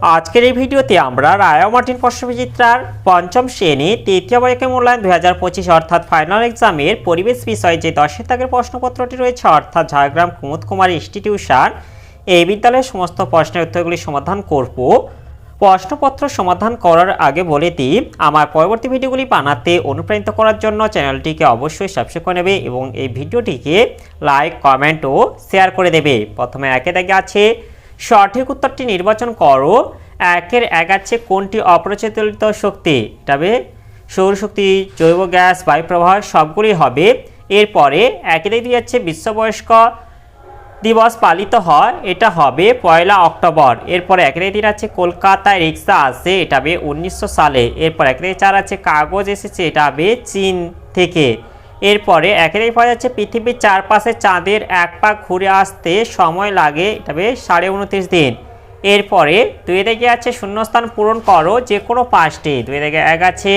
আজকের এই ভিডিওতে আমরা রায় ও মার্টিন প্রশ্নবিচিত্রার পঞ্চম শ্রেণী তৃতীয় বর্ষের মূল্যায়ন 2025 অর্থাৎ ফাইনাল এক্সামের পরিবেশ বিষয়ে যে 10 দাগের প্রশ্নপত্রটি রয়েছে অর্থাৎ ঝাড়গ্রাম কুমুদ কুমার ইনস্টিটিউশন এই বিদ্যালয়ের সমস্ত প্রশ্নের উত্তরগুলি সমাধান করব। প্রশ্নপত্র সমাধান করার আগে বলে দিই, আমার পরবর্তী ভিডিওগুলি বানাতে অনুপ্রাণিত করার জন্য চ্যানেলটিকে অবশ্যই সাবস্ক্রাইব করে নেবে এবং এই ভিডিওটিকে লাইক কমেন্ট ও শেয়ার করে দেবে। প্রথমে একে দাগে আছে সঠিক উত্তরটি নির্বাচন করো। একের এক আছে কোনটি অপ্রচলিত শক্তি, তবে সৌরশক্তি, জৈব গ্যাস, বায়ুপ্রবাহ সবগুলি হবে। এরপরে একে দাগে যাচ্ছে বিশ্ব বয়স্ক দিবস পালিত হয়, এটা হবে 1 অক্টোবর। এরপরে একে দাগে আছে কলকাতায় রিক্সা আসে, এটা হবে 1900 সালে। এরপর একে দাগে 4 আছে কাগজ এসেছে, এটা হবে চীন থেকে। এরপরে একে দাগে পাওয়া যাচ্ছে পৃথিবীর চারপাশে চাঁদের এক পাক ঘুরে আসতে সময় লাগে, এটা হবে 29.5 দিন। এরপরে 2 দাগে আছে শূন্যস্থান পূরণ করো যে কোনো 5টি। 2 দাগে 1 আছে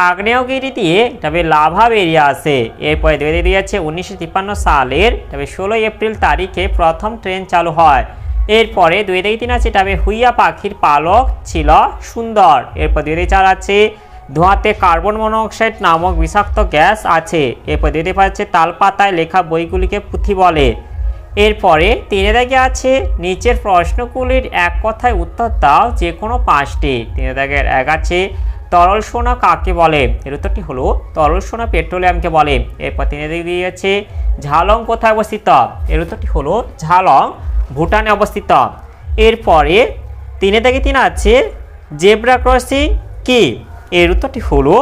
আগ্নেয়গিরি দিয়ে তবে লাভা বেরিয়ে আসে। এরপরে 2 দাগে আছে 1953 সালের তবে 16 এপ্রিল তারিখে প্রথম ট্রেন চালু হয়। এরপরে 2 দাগে 3 আছে তবে হুইয়া পাখির পালক ছিল সুন্দর। এরপর 2 দাগে 4 আছে ধোঁয়াতে কার্বন মনোক্সাইড নামক বিষাক্ত গ্যাস আছে। এরপর 2 দাগে 5 আছে তালপাতায় লেখা বইগুলিকে পুঁথি বলে। এরপরে 3 দাগে আছে নিচের প্রশ্নগুলির এক কথায় উত্তর দাও যে কোনো 5টি। 3 দাগের 1 আছে তরল সোনা কাকে বলে, এর উত্তরটি হলো তরল সোনা পেট্রোলিয়ামকে বলে। এরপর 3 দাগে আছে ঝালং কোথায় অবস্থিত, এর উত্তরটি হলো ঝালং ভুটানে অবস্থিত। এরপরে 3 দাগে 3 আছে জেব্রা ক্রসিং কি, এর উত্তরটি হলো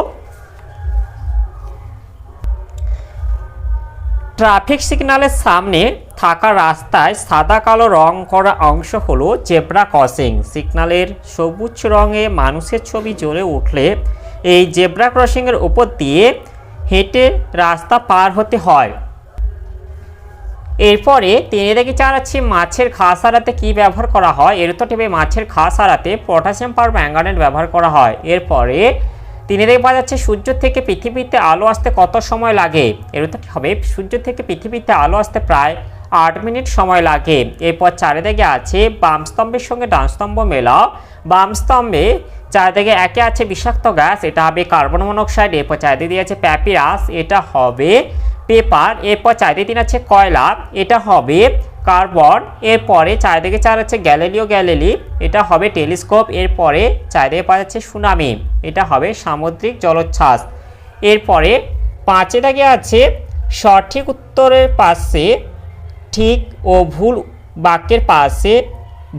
ট্রাফিক সিগন্যালের সামনে থাকা রাস্তায় সাদা কালো রং করা অংশ হলো জেব্রা ক্রসিং। সিগন্যালের সবুজ রঙে মানুষের ছবি জ্বলে উঠলে এই জেব্রা ক্রসিংয়ের উপর দিয়ে হেঁটে রাস্তা পার হতে হয়। এরপরে 3 দাগে 4 আছে মাছের ঘাস হারাতে কি ব্যবহার করা হয়, এর উত্তরটি হবে মাছের ঘাস হারাতে পটাশিয়াম পারম্যাঙ্গানেট ব্যবহার করা হয়। এরপরে 3 দাগে পাওয়া যাচ্ছে সূর্য থেকে পৃথিবীতে আলো আসতে কত সময় লাগে, এর উত্তরটি হবে সূর্য থেকে পৃথিবীতে আলো আসতে প্রায় 8 মিনিট সময় লাগে। এরপর 4 দাগে আছে বাম স্তম্ভের সঙ্গে ডান স্তম্ভ মেলাও। বাম স্তম্ভে 4 দাগে 1 আছে বিষাক্ত গ্যাস, এটা হবে কার্বন মনোক্সাইড। এরপর 4 দাগে আছে প্যাপিরাস, এটা হবে পেপার। এরপর 4 দাগে 3 আছে কয়লা, এটা হবে কার্বন। এরপরে 4 দাগে 4 আছে গ্যালিলিও গ্যালিলি, এটা হবে টেলিস্কোপ। এরপরে 4 দাগে পাওয়া যাচ্ছে সুনামি, এটা হবে সামুদ্রিক জলোচ্ছ্বাস। এরপরে 5 দাগে আছে সঠিক উত্তরের পাশে ঠিক ও ভুল বাক্যের পাশে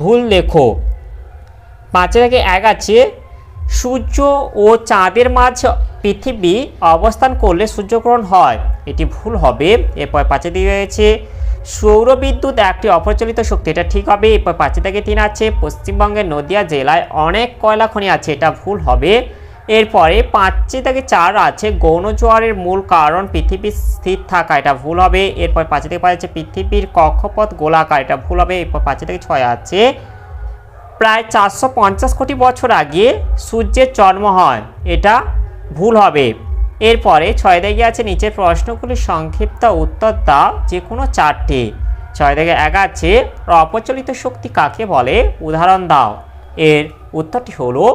ভুল লেখো। 5 দাগে 1 আছে সূর্য ও চাঁদের মাঝে পৃথিবী অবস্থান করলে সূর্যগ্রহণ হয়, এটি ভুল হবে। এরপর 5 দাগে আছে সৌরবিদ্যুৎ একটি অপ্রচলিত শক্তি, এটা ঠিক হবে। এরপর 5 দাগে 3 আছে পশ্চিমবঙ্গের নদিয়া জেলায় অনেক কয়লা খনি আছে, এটা ভুল হবে। এরপরে 5 দাগে 4 আছে গৌণ জোয়ারের মূল কারণ পৃথিবী স্থির থাকা, এটা ভুল হবে। এরপর 5 দাগে 5 আছে পৃথিবীর কক্ষপথ গোলাকার, এটা ভুল হবে। এরপর 5 দাগে 6 আছে প্রায় 450 কোটি বছর আগে সূর্যের জন্ম হয়, এটা ভুল হবে। এরপরে 6 দাগে আছে নিচের প্রশ্নগুলির সংক্ষিপ্ত উত্তর দাও যে কোনো 4টি। 6 দাগে 1 আছে অপ্রচলিত শক্তি কাকে বলে, উদাহরণ দাও, এর উত্তরটি হলো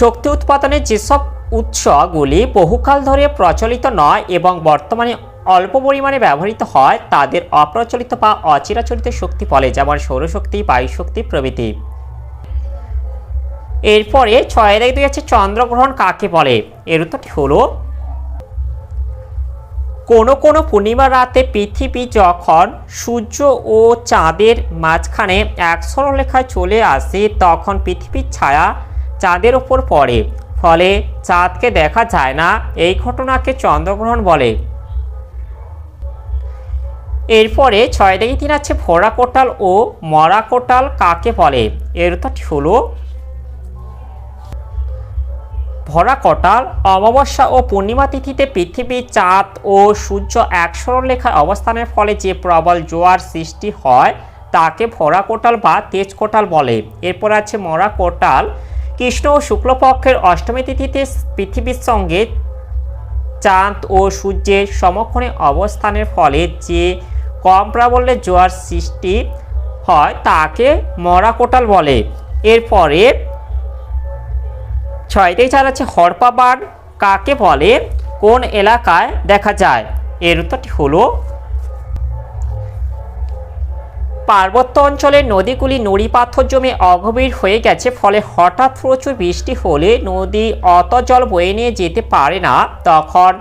শক্তি উৎপাদনের যেসব উৎসগুলি বহুকাল ধরে প্রচলিত নয় এবং বর্তমানে অল্প পরিমাণে ব্যবহৃত হয় তাদের অপ্রচলিত বা অচিরাচরিত শক্তি বলে, যেমন সৌরশক্তি, বায়ুশক্তি প্রভৃতি। এরপরে 6 দাগে 2 আছে চন্দ্রগ্রহণ কাকে বলে, এর উত্তরটি হলো কোনো পূর্ণিমা রাতে পৃথিবী যখন সূর্য ও চাঁদের মাঝখানে এক সরলরেখায় চলে আসে তখন পৃথিবীর ছায়া চাঁদের ওপর পড়ে, ফলে চাঁদকে দেখা যায় না, এই ঘটনাকে চন্দ্রগ্রহণ বলে। এরপরে 6 দাগে 3 আছে ভরা কোটাল ও মরা কোটাল কাকে বলে, এর উত্তরটি হলো ভরা কোটাল অমাবস্যা ও পূর্ণিমা তিথিতে পৃথিবী, চাঁদ ও সূর্য এক সরলরেখায় অবস্থানের ফলে যে প্রবল জোয়ার সৃষ্টি হয় তাকে ভরা কোটাল বা তেজ কোটাল বলে। এরপর আছে মরা কোটাল কৃষ্ণ ও শুক্লপক্ষের অষ্টমী তিথিতে পৃথিবীর সঙ্গে চাঁদ ও সূর্যের সমক্ষণে অবস্থানের ফলে যে কম প্রাবল্যে জোয়ার সৃষ্টি হয় তাকে মরা কোটাল বলে। এরপরে 6 আছে হড়পা বান কাকে বলে, কোন এলাকায় দেখা যায়? এর উত্তরটি হলো পার্বত্য অঞ্চলের নদীগুলি নুড়ি পাথর জমে অগভীর হয়ে গেছে, ফলে হঠাৎ প্রচুর বৃষ্টি হলে নদী অত জল বয়ে নিয়ে যেতে পারে না। তখন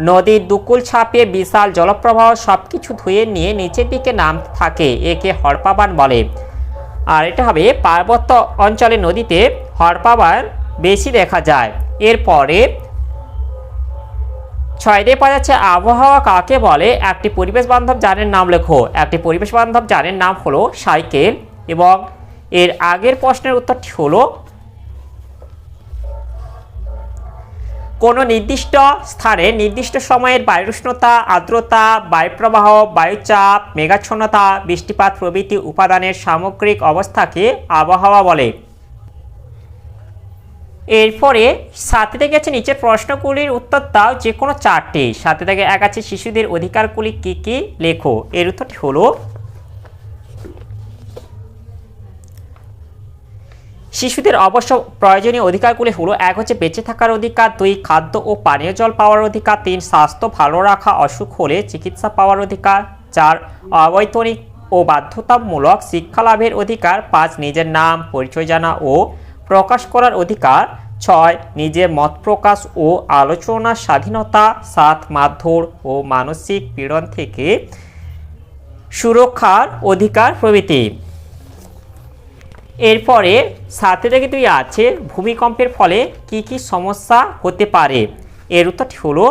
নদীর দুকুল ছাপিয়ে বিশাল জলপ্রবাহ সবকিছু ধুয়ে নিয়ে নিচের দিকে নামতে থাকে, একে হড়পাবান বলে। আর এটা হবে পার্বত্য অঞ্চলের নদীতে হড়পাবান বেশি দেখা যায়। এরপরে 6 পাওয়া যাচ্ছে আবহাওয়া কাকে বলে, একটি পরিবেশ বান্ধব যানের নাম লেখো। একটি পরিবেশ বান্ধব যানের নাম হলো সাইকেল। এবং এর আগের প্রশ্নের উত্তরটি হলো কোনো নির্দিষ্ট স্থানে নির্দিষ্ট সময়ের বায়ুর উষ্ণতা, আর্দ্রতা, বায়ুপ্রবাহ, বায়ুচাপ, মেঘাচ্ছন্নতা, বৃষ্টিপাত প্রভৃতি উপাদানের সামগ্রিক অবস্থাকে আবহাওয়া বলে। এরপরে 7 থেকে আছে নিচের প্রশ্নগুলির উত্তর দাও যে কোনো 4টি। 7 থেকে 1 আছে শিশুদের অধিকারগুলি কি কি লেখো। এর উত্তরটি হলো শিশুদের অবশ্য প্রয়োজনীয় অধিকারগুলি হলো 1 হচ্ছে বেঁচে থাকার অধিকার, 2 খাদ্য ও পানীয় জল পাওয়ার অধিকার, 3 স্বাস্থ্য ভালো রাখা, অসুখ হলে চিকিৎসা পাওয়ার অধিকার, 4 অবৈতনিক ও বাধ্যতামূলক শিক্ষা লাভের অধিকার, 5 নিজের নাম পরিচয় জানা ও প্রকাশ করার অধিকার, 6 নিজের মত প্রকাশ ও আলোচনার স্বাধীনতা, 7 মারধর ও মানসিক পীড়ন থেকে সুরক্ষার অধিকার প্রভৃতি। এরপরে 7 থেকে 2 আছে ভূমিকম্পের ফলে কি কি সমস্যা হতে পারে। এর উত্তরটি হলো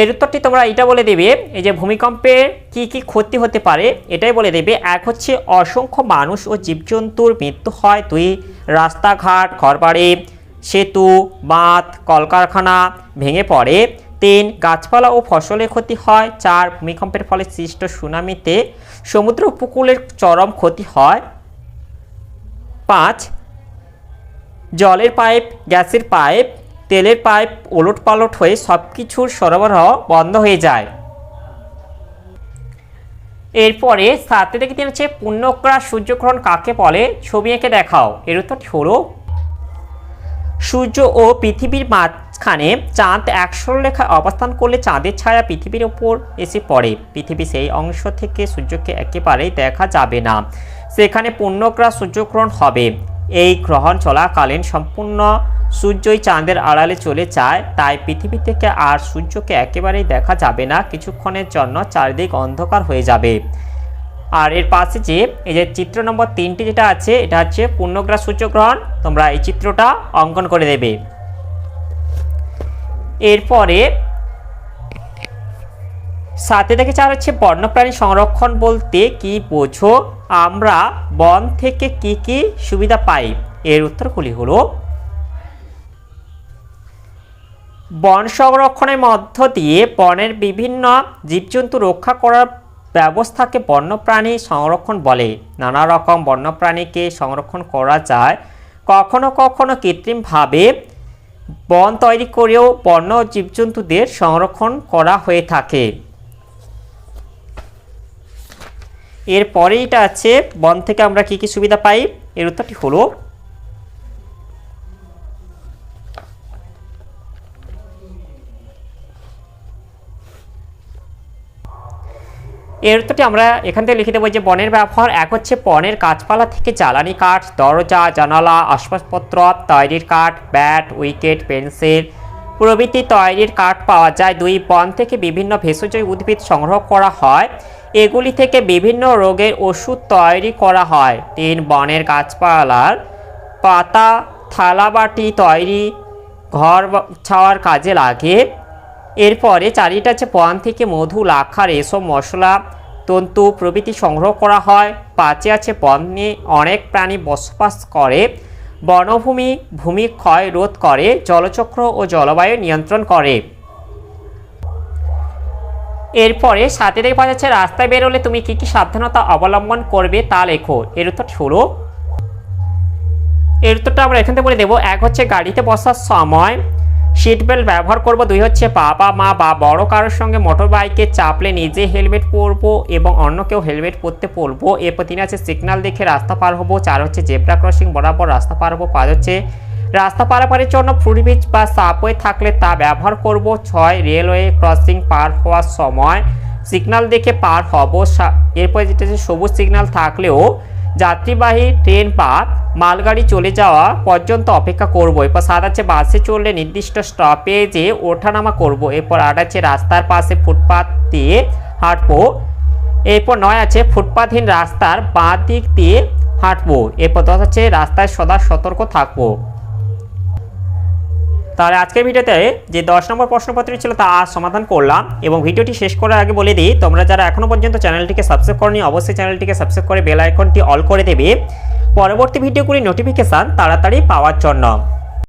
এর উত্তরটি তোমরা এটা বলে দেবে, এই যে ভূমিকম্পের কি কি ক্ষতি হতে পারে এটাই বলে দেবে। 1 হচ্ছে অসংখ্য মানুষ ও জীবজন্তুর মৃত্যু হয়, 2 রাস্তাঘাট ঘরবাড়ি সেতু বাঁধ কলকারখানা ভেঙে পড়ে, 3 গাছপালা ও ফসলের ক্ষতি হয়, 4 ভূমিকম্পের ফলে সৃষ্ট সুনামিতে সমুদ্র উপকূলের চরম ক্ষতি হয়, 5 জলের পাইপ গ্যাসের পাইপ তেলের পাইপ ওলটপালট হয়ে সব কিছুর সরবরাহ বন্ধ হয়ে যায়। এরপরে 7 থেকে 3 হচ্ছে পূর্ণগ্রাস সূর্যগ্রহণ কাকে বলে, ছবি এঁকে দেখাও। এর উত্তরটি হলো সূর্য ও পৃথিবীর মাঝখানে চাঁদ এক সরলরেখায় অবস্থান করলে চাঁদের ছায়া পৃথিবীর ওপর এসে পড়ে, পৃথিবী সেই অংশ থেকে সূর্যকে একেবারেই দেখা যাবে না, সেখানে পূর্ণগ্রাস সূর্যগ্রহণ হবে। এই গ্রহণ চলাকালীন সম্পূর্ণ সূর্যই চাঁদের আড়ালে চলে যায়, তাই পৃথিবী থেকে আর সূর্যকে একেবারেই দেখা যাবে না, কিছুক্ষণের জন্য চারিদিক অন্ধকার হয়ে যাবে। আর এর পাশে যে এই যে চিত্র নম্বর 3টি যেটা আছে এটা হচ্ছে পূর্ণগ্রাস সূর্যগ্রহণ, তোমরা এই চিত্রটা অঙ্কন করে দেবে। এরপরে 7 থেকে 4 হচ্ছে বন্যপ্রাণী সংরক্ষণ বলতে কি বোঝো, আমরা বন থেকে কি কি সুবিধা পাই। এর উত্তরগুলি হলো বন সংরক্ষণের মধ্য দিয়ে বনের বিভিন্ন জীবজন্তু রক্ষা করার ব্যবস্থাকে বন্যপ্রাণী সংরক্ষণ বলে। নানা রকম বন্যপ্রাণীকে সংরক্ষণ করা যায়, কখনো কখনো কৃত্রিমভাবে বন তৈরি করেও বন্য জীবজন্তুদের সংরক্ষণ করা হয়ে থাকে। এরপরে এটা আছে বন থেকে আমরা কি কি সুবিধা পাই। এর উত্তরটি হলো এর উত্তরটি আমরা এখান থেকে লিখে দেবো যে বনের ব্যবহার 1 হচ্ছে বনের গাছপালা থেকে জ্বালানি কাঠ, দরজা জানালা আসবাবপত্র তৈরির কাঠ, ব্যাট উইকেট পেন্সিল প্রভৃতি তৈরির কাঠ পাওয়া যায়। 2 বন থেকে বিভিন্ন ভেষজ উদ্ভিদ সংগ্রহ করা হয়, এগুলি থেকে বিভিন্ন রোগের ওষুধ তৈরি করা হয়। 3 বনের গাছপালার পাতা থালাবাটি তৈরি ঘর ছাওয়ার কাজে লাগে। এরপরে 4টা আছে বন থেকে মধু লাখা রেশম মশলা তন্তু প্রভৃতি সংগ্রহ করা হয়। 5 আছে বনে অনেক প্রাণী বসবাস করে, বনভূমি ভূমিক্ষয় রোধ করে, জলচক্র ও জলবায়ু নিয়ন্ত্রণ করে। এরপরে 7 থেকে 5 আছে রাস্তায় বেরোলে তুমি কি কি সাবধানতা অবলম্বন করবে তা লেখো। এর উত্তরটি হলো এর উত্তরটা আমরা এখান থেকে বলে দেবো। 1 হচ্ছে গাড়িতে বসার সময় সিট বেল্ট ব্যবহার করব। 2 হচ্ছে বাবা মা বা বড় কারোর সঙ্গে মোটর বাইকে চাপলে নিজে হেলমেট পরবো এবং অন্যকেও হেলমেট পরতে বলবো। এরপর 3 আছে সিগন্যাল দেখে রাস্তা পার হবো। 4 হচ্ছে জেব্রা ক্রসিং বরাবর রাস্তা পার হবো। 5 হচ্ছে রাস্তা পারাপারের জন্য ফুটব্রিজ বা সাবওয়ে থাকলে তা ব্যবহার করব। 6 রেলওয়ে ক্রসিং পার হওয়ার সময় সিগন্যাল দেখে পার হব। এরপর যেটা হচ্ছে সবুজ সিগন্যাল থাকলেও যাত্রীবাহী ট্রেন বা মালগাড়ি চলে যাওয়া পর্যন্ত অপেক্ষা করব। এরপর 7 আছে বাসে চললে নির্দিষ্ট স্টপেজে ওঠানামা করব। এরপর 8 আছে রাস্তার পাশে ফুটপাত দিয়ে হাঁটবো। এরপর 9 আছে ফুটপাতহীন রাস্তার বাঁ দিক দিয়ে হাঁটবো। এরপর 10 আছে রাস্তায় সদা সতর্ক থাকবো। তাহলে আজকের ভিডিওতে যে 10 নম্বর প্রশ্নপত্রটি ছিল তা আজ সমাধান করলাম। এবং ভিডিওটি শেষ করার আগে বলে দিই, তোমরা যারা এখনও পর্যন্ত চ্যানেলটিকে সাবস্ক্রাইব করনি অবশ্যই চ্যানেলটিকে সাবস্ক্রাইব করে বেল আইকনটি অল করে দেবে পরবর্তী ভিডিওগুলির নোটিফিকেশান তাড়াতাড়ি পাওয়ার জন্য।